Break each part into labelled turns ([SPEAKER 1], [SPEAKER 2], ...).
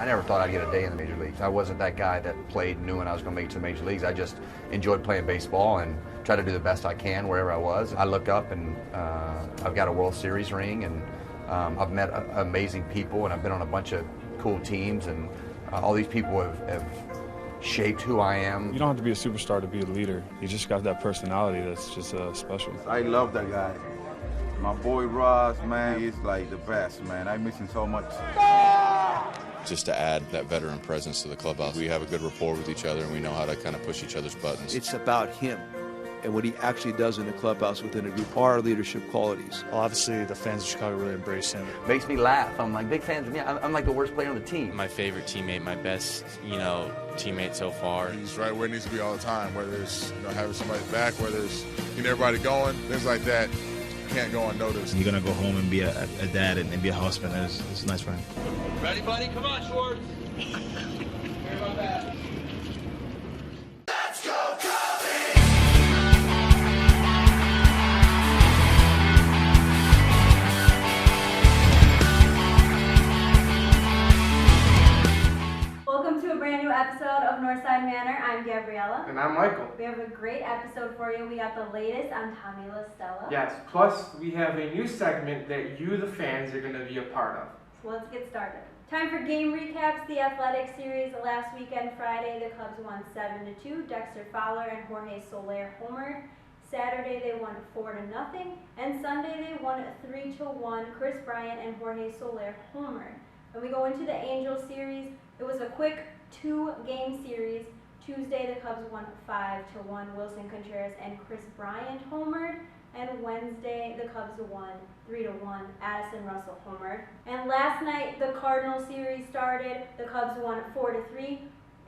[SPEAKER 1] I never thought I'd get a day in the major leagues. I wasn't that guy that played knowing I was going to make it to the major leagues. I just enjoyed playing baseball and tried to do the best I can wherever I was. I look up and I've got a World Series ring, and I've met amazing people, and I've been on a bunch of cool teams, and all these people have shaped who I am.
[SPEAKER 2] You don't have to be a superstar to be a leader. You just got that personality that's just special.
[SPEAKER 3] I love that guy. My boy Ross, man, he's like the best, man. I miss him so much.
[SPEAKER 4] Just to add that veteran presence to the clubhouse. We have a good rapport with each other, and we know how to kind of push each other's buttons.
[SPEAKER 5] It's about him and what he actually does in the clubhouse within a group, our leadership qualities.
[SPEAKER 6] Well, obviously, the fans of Chicago really embrace him.
[SPEAKER 1] Makes me laugh. I'm like, big fans of me. I'm like the worst player on the team.
[SPEAKER 7] My favorite teammate, my best, teammate so far.
[SPEAKER 8] He's right where he needs to be all the time, whether it's having somebody's back, whether it's getting everybody going, things like that. Can't go unnoticed.
[SPEAKER 9] You're going to go home and be a dad and be a husband. It's nice for him.
[SPEAKER 10] Ready, buddy? Come on, Schwartz. Hear about that. Let's go, Cubbies!
[SPEAKER 11] Welcome to a brand new episode of Northside Manor. I'm Gabriella.
[SPEAKER 12] And I'm Michael.
[SPEAKER 11] We have a great episode for you. We got the latest on Tommy La Stella.
[SPEAKER 12] Yes, plus we have a new segment that you, the fans, are going to be a part of.
[SPEAKER 11] So let's get started. Time for game recaps. The Athletic Series last weekend, Friday, the Cubs won 7-2. Dexter Fowler and Jorge Soler homered. Saturday they won 4-0, and Sunday they won 3-1. Chris Bryant and Jorge Soler homered. When we go into the Angels series, it was a quick 2-game series. Tuesday, the Cubs won 5-1. Wilson Contreras and Chris Bryant homered. And Wednesday, the Cubs won 3-1. Addison Russell homered. And last night, the Cardinal series started. The Cubs won 4-3.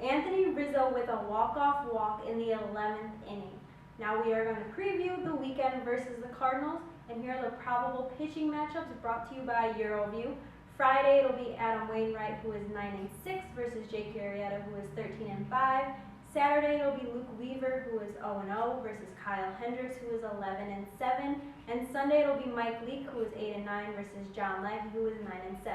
[SPEAKER 11] Anthony Rizzo with a walk-off walk in the 11th inning. Now we are going to preview the weekend versus the Cardinals. And here are the probable pitching matchups brought to you by EuroView. Friday, it'll be Adam Wainwright, who is 9-6, versus Jake Arrieta, who is 13-5. Saturday, it'll be Luke Weaver, who is 0-0, versus Kyle Hendricks, who is 11-7. And Sunday, it'll be Mike Leake, who is 8-9, versus John Legg, who is 9-7.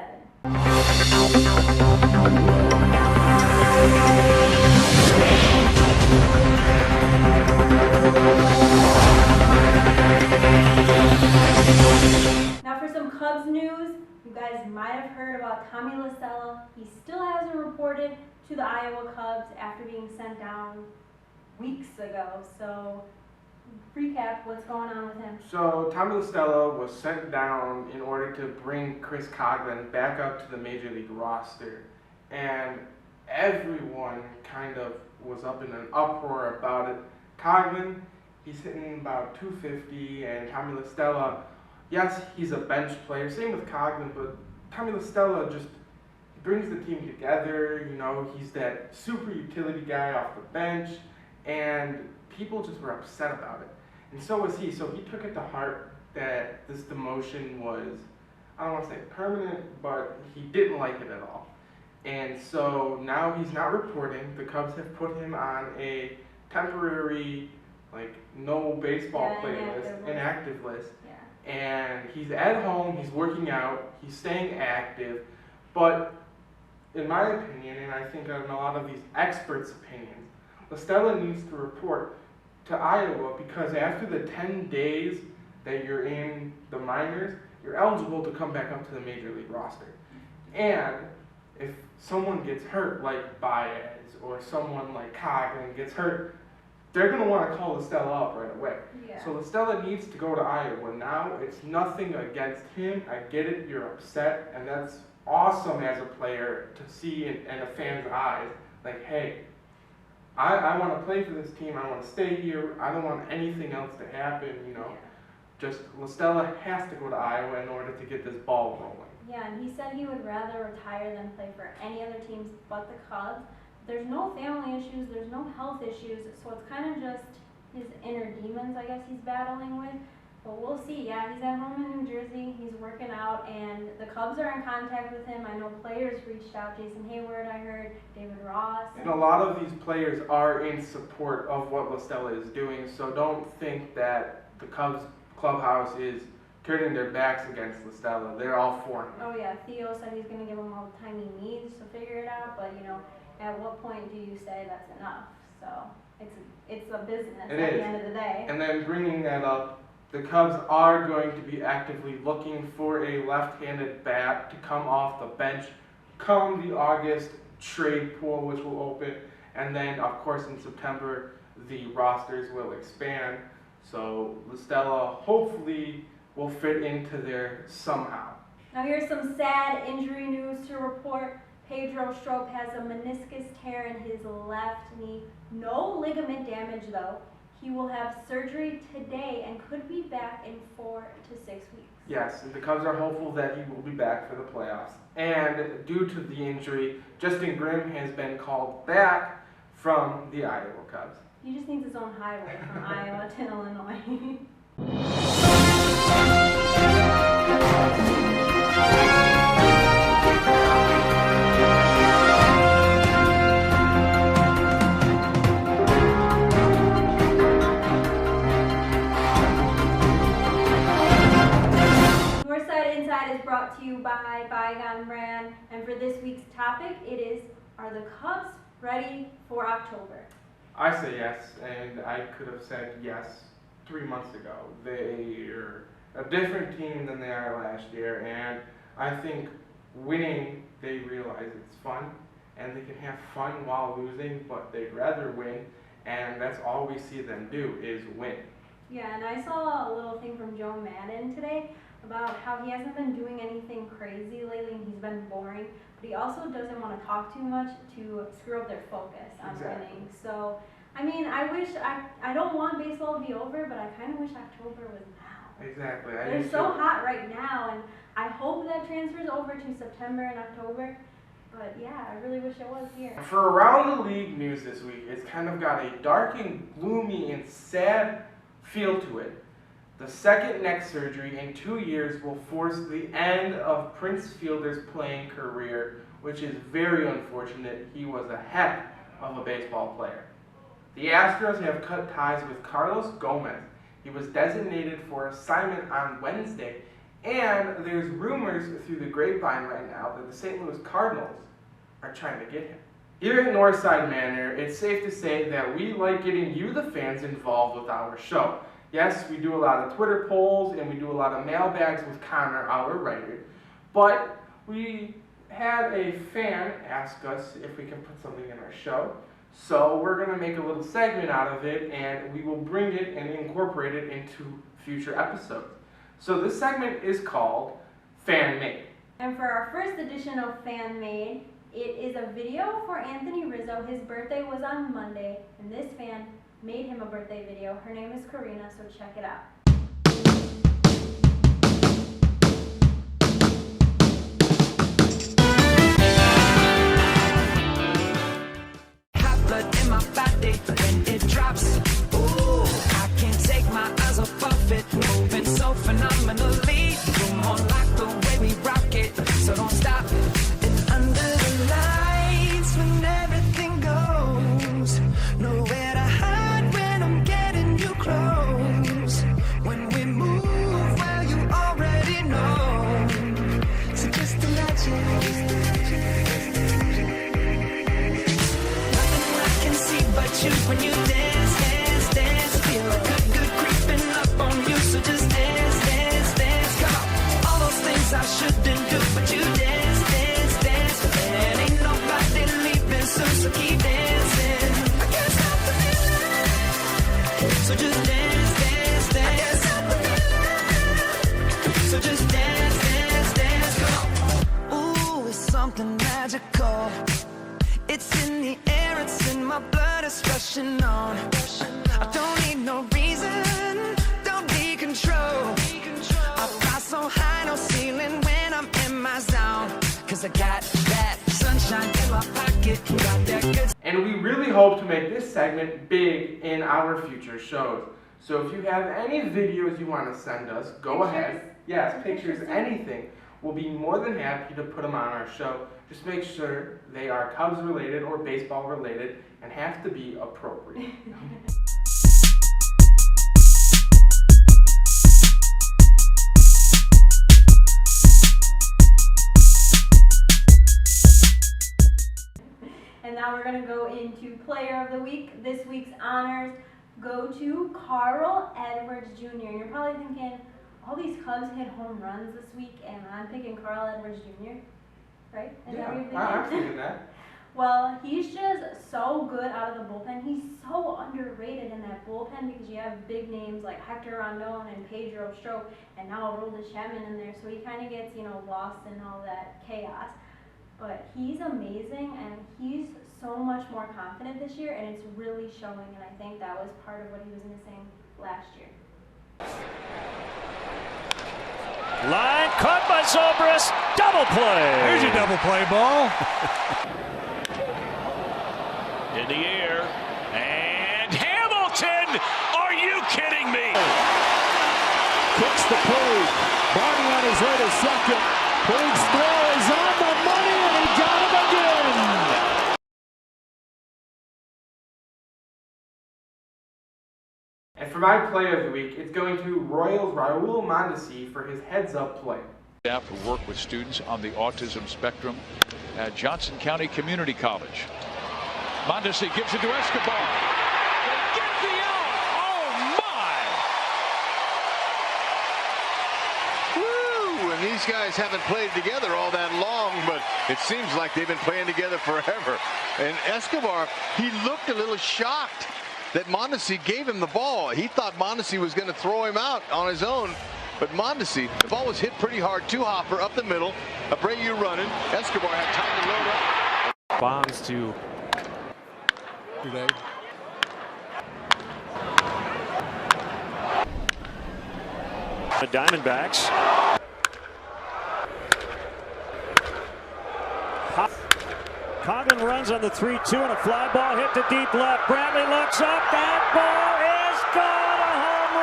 [SPEAKER 11] Now for some Cubs news. You guys might have heard about Tommy La Stella. He still hasn't reported to the Iowa Cubs after being sent down weeks ago. So, recap, what's going on with him?
[SPEAKER 12] So, Tommy La Stella was sent down in order to bring Chris Coghlan back up to the Major League roster. And everyone kind of was up in an uproar about it. Coghlan, he's hitting about 250, and Tommy La Stella, yes, he's a bench player. Same with Coghlan, but Tommy La Stella just brings the team together. He's that super utility guy off the bench, and people just were upset about it. And so was he. So he took it to heart that this demotion was, I don't want to say permanent, but he didn't like it at all. And so now he's not reporting. The Cubs have put him on a temporary, no baseball playlist, inactive list. And he's at home, he's working out, he's staying active, but in my opinion, and I think in a lot of these experts' opinions, La Stella needs to report to Iowa, because after the 10 days that you're in the minors, you're eligible to come back up to the Major League roster. And if someone gets hurt, like Baez, or someone like Coghlan gets hurt, they're going to want to call La Stella up right away. Yeah. So La Stella needs to go to Iowa now. It's nothing against him. I get it. You're upset. And that's awesome as a player to see in a fan's eyes. Like, hey, I want to play for this team. I want to stay here. I don't want anything else to happen. Just La Stella has to go to Iowa in order to get this ball rolling.
[SPEAKER 11] Yeah, and he said he would rather retire than play for any other teams but the Cubs. There's no family issues, there's no health issues, so it's kind of just his inner demons, I guess, he's battling with. But we'll see. Yeah, he's at home in New Jersey, he's working out, and the Cubs are in contact with him. I know players reached out, Jason Hayward, I heard, David Ross.
[SPEAKER 12] And a lot of these players are in support of what La Stella is doing, so don't think that the Cubs clubhouse is turning their backs against La Stella. They're all for him.
[SPEAKER 11] Oh yeah, Theo said he's going to give him all the time he needs to figure it out, but at what point do you say that's enough? So it's a business at the end of the day.
[SPEAKER 12] And then bringing that up, the Cubs are going to be actively looking for a left-handed bat to come off the bench come the August trade pool, which will open. And then, of course, in September, the rosters will expand. So La Stella hopefully will fit into there somehow.
[SPEAKER 11] Now here's some sad injury news to report. Pedro Strop has a meniscus tear in his left knee. No ligament damage though. He will have surgery today and could be back in 4 to 6 weeks.
[SPEAKER 12] Yes, the Cubs are hopeful that he will be back for the playoffs. And due to the injury, Justin Grimm has been called back from the Iowa Cubs.
[SPEAKER 11] He just needs his own highway from Iowa to Illinois. Northside Inside is brought to you by Bygone Brand, and for this week's topic, it is, are the Cubs ready for October?
[SPEAKER 12] I say yes, and I could have said yes 3 months ago. They're a different team than they are last year, and I think winning, they realize it's fun, and they can have fun while losing, but they'd rather win, and that's all we see them do is win.
[SPEAKER 11] Yeah, and I saw a little thing from Joe Madden today about how he hasn't been doing anything crazy lately and he's been boring, but he also doesn't want to talk too much to screw up their focus on winning. So, I mean, I don't want baseball to be over, but I kind of wish October was now.
[SPEAKER 12] Exactly.
[SPEAKER 11] They're so hot right now, and I hope that transfers over to September and October. But yeah, I really wish it was here.
[SPEAKER 12] For around the league news this week, it's kind of got a dark and gloomy and sad feel to it. The second neck surgery in 2 years will force the end of Prince Fielder's playing career, which is very unfortunate. He was a heck of a baseball player. The Astros have cut ties with Carlos Gomez. He was designated for assignment on Wednesday, and there's rumors through the grapevine right now that the St. Louis Cardinals are trying to get him. Here at Northside Manor, it's safe to say that we like getting you, the fans, involved with our show. Yes, we do a lot of Twitter polls and we do a lot of mailbags with Connor, our writer, but we had a fan ask us if we can put something in our show. So we're going to make a little segment out of it, and we will bring it and incorporate it into future episodes. So this segment is called Fan Made.
[SPEAKER 11] And for our first edition of Fan Made, it is a video for Anthony Rizzo. His birthday was on Monday, and this fan made him a birthday video. Her name is Karina, so check it out.
[SPEAKER 13] Hot blood in my body when it drops. Ooh, I can't take my eyes off it. Moving so phenomenally. Come on, like the way we rock it. So don't stop. And under the lights when everything goes, nowhere to hide when I'm getting you close. When we move, well, you already know. So just imagine. But you, when you dance, dance, dance, feel good creeping up on you. So just dance, dance, dance. Come on, all those things I shouldn't do, but you dance, dance, dance. And ain't nobody leaving soon, so keep dancing. I can't stop the feeling. So just dance, dance, dance. I can't stop the feeling. So just dance, dance, dance. Come on. Ooh, it's something magical. It's in the air, it's in my blood, it's rushing on. I don't need no reason, don't be control. I fly so high, no ceiling when I'm in my zone. Cause I got that sunshine in my pocket, got that good.
[SPEAKER 12] And we really hope to make this segment big in our future shows. So if you have any videos you want to send us, go ahead. Yes, pictures, anything. We'll be more than happy to put them on our show. Just make sure they are Cubs related or baseball related and have to be appropriate.
[SPEAKER 11] now we're going to go into Player of the Week. This week's honors go to Carl Edwards Jr. And you're probably thinking, all these Cubs hit home runs this week, and I'm picking Carl Edwards Jr., right? Is that what you're thinking?
[SPEAKER 12] I'm thinking that.
[SPEAKER 11] Well, he's just so good out of the bullpen. He's so underrated in that bullpen because you have big names like Hector Rondon and Pedro Strop, and now Aroldis Chapman in there, so he kind of gets, lost in all that chaos. But he's amazing, and he's so much more confident this year, and it's really showing, and I think that was part of what he was missing last year.
[SPEAKER 14] Line caught by Zobrist. Double play.
[SPEAKER 15] Here's your double play ball.
[SPEAKER 14] In the air. And Hamilton! Are you kidding me?
[SPEAKER 15] Kicks the plate. Barney on his way to second. Page's throw is on the money, and he got him again.
[SPEAKER 12] And for my play of the week, it's going to Royals Raul Mondesi for his heads-up play.
[SPEAKER 16] Staff who work with students on the autism spectrum at Johnson County Community College. Mondesi gives it to Escobar. They get the out. Oh my!
[SPEAKER 17] Woo! And these guys haven't played together all that long, but it seems like they've been playing together forever. And Escobar, he looked a little shocked that Mondesi gave him the ball. He thought Mondesi was going to throw him out on his own. But Mondesi, the ball was hit pretty hard. Two-hopper up the middle. Abreu running. Escobar had time to load up.
[SPEAKER 14] Bonds to
[SPEAKER 15] today.
[SPEAKER 14] The Diamondbacks. Coghlan runs on the 3-2 and a fly ball hit to deep left. Bradley looks up. That ball is gone. A home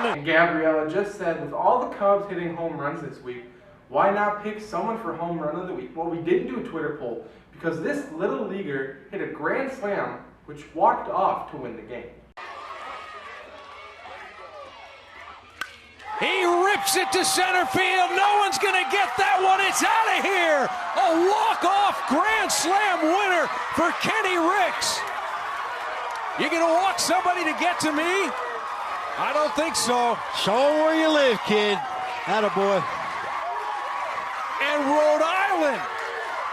[SPEAKER 14] run.
[SPEAKER 12] And Gabriella just said, with all the Cubs hitting home runs this week, why not pick someone for home run of the week? Well, we didn't do a Twitter poll because this little leaguer hit a grand slam which walked off to win the game.
[SPEAKER 15] He rips it to center field. No one's going to get that one. It's out of here. A walk-off grand slam winner for Kenny Ricks. You going to walk somebody to get to me? I don't think so.
[SPEAKER 18] Show 'em where you live, kid. Attaboy.
[SPEAKER 15] And Rhode Island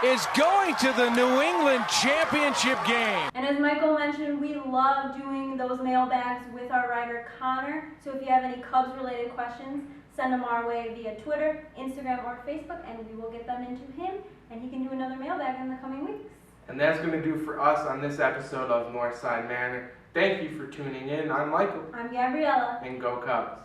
[SPEAKER 15] is going to the New England Championship game.
[SPEAKER 11] And as Michael mentioned, we love doing those mailbags with our writer Connor. So if you have any Cubs-related questions, send them our way via Twitter, Instagram, or Facebook, and we will get them into him, and he can do another mailbag in the coming weeks.
[SPEAKER 12] And that's going to do for us on this episode of Northside Manor. Thank you for tuning in. I'm Michael.
[SPEAKER 11] I'm Gabriella.
[SPEAKER 12] And go Cubs.